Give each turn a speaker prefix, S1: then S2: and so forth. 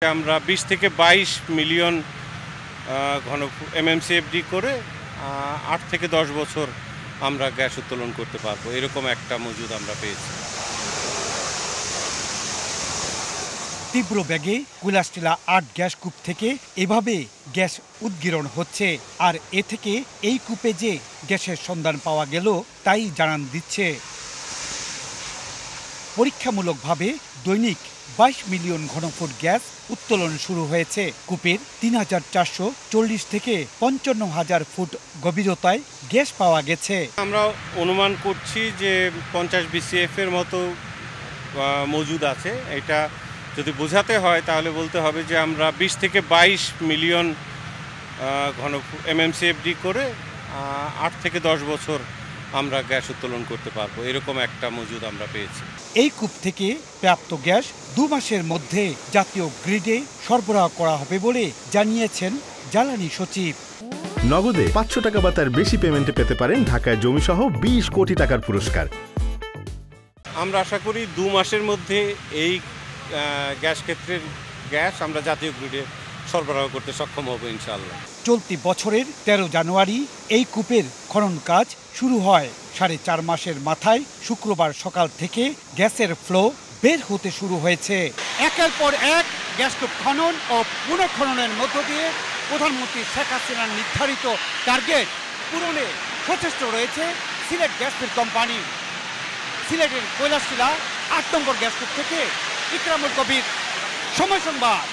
S1: আমরা ২০ থেকে ২২ মিলিয়ন ঘন এমএমসিএফডি করে ৮ থেকে ১০ বছর আমরা গ্যাস উত্তোলন করতে পারবো, এরকম একটা মজুদ আমরা পেয়েছি।
S2: তীব্র বেগে কৈলাসটিলা ৮ গ্যাস কূপ থেকে এভাবে গ্যাস উদ্গীরণ হচ্ছে, আর এ থেকে এই কূপে যে গ্যাসের সন্ধান পাওয়া গেল তাই জানান দিচ্ছে। পরীক্ষামূলকভাবে দৈনিক ২২ মিলিয়ন ঘনফুট গ্যাস উত্তোলন শুরু হয়েছে। কূপের ৩,৪৪০ থেকে ৫৫,০০০ ফুট গভীরতায় গ্যাস পাওয়া গেছে।
S1: আমরা অনুমান করছি যে ৫০ বিসিএফ এর মতো মজুদ আছে। এটা যদি বোঝাতে হয় তাহলে বলতে হবে যে আমরা ২০ থেকে ২২ মিলিয়ন ঘন এমএমসিএফডি করে ৮ থেকে ১০ বছর আমরা গ্যাস উত্তোলন করতে পারবো, এরকম একটা মজুদ আমরা পেয়েছি।
S2: এই কূপ থেকে প্রাপ্ত গ্যাস ২ মাসের মধ্যে জাতীয় গ্রিডে সরবরাহ করা হবে বলে জানিয়েছেন জ্বালানি সচিব।
S3: নগদে ৫০০ টাকা বা তার বেশি পেমেন্টে পেতে পারেন ঢাকায় জমিসহ ২০ কোটি টাকার পুরস্কার।
S1: আমরা আশা করি ২ মাসের মধ্যে এই গ্যাস ক্ষেত্রের গ্যাস আমরা জাতীয় গ্রিডে সরবরাহ করতে সক্ষম হব ইনশাআল্লাহ।
S2: চলতি বছরের ১৩ জানুয়ারি এই কূপের খনন কাজ শুরু হয়। ৪.৫ মাসের মাথায় শুক্রবার সকাল থেকে গ্যাসের ফ্লো বের হতে শুরু হয়েছে। একের পর এক গ্যাস কূপ খনন ও পুনঃখননের মধ্য দিয়ে প্রধানমন্ত্রী শেখ হাসিনার নির্ধারিত টার্গেট পূরণে সচেষ্ট রয়েছে সিলেট গ্যাস ফিল্ড কোম্পানি। সিলেটের কৈলাসটিলা ৮ নম্বর গ্যাস কূপ থেকে ইকরামুল কবির, সময় সংবাদ।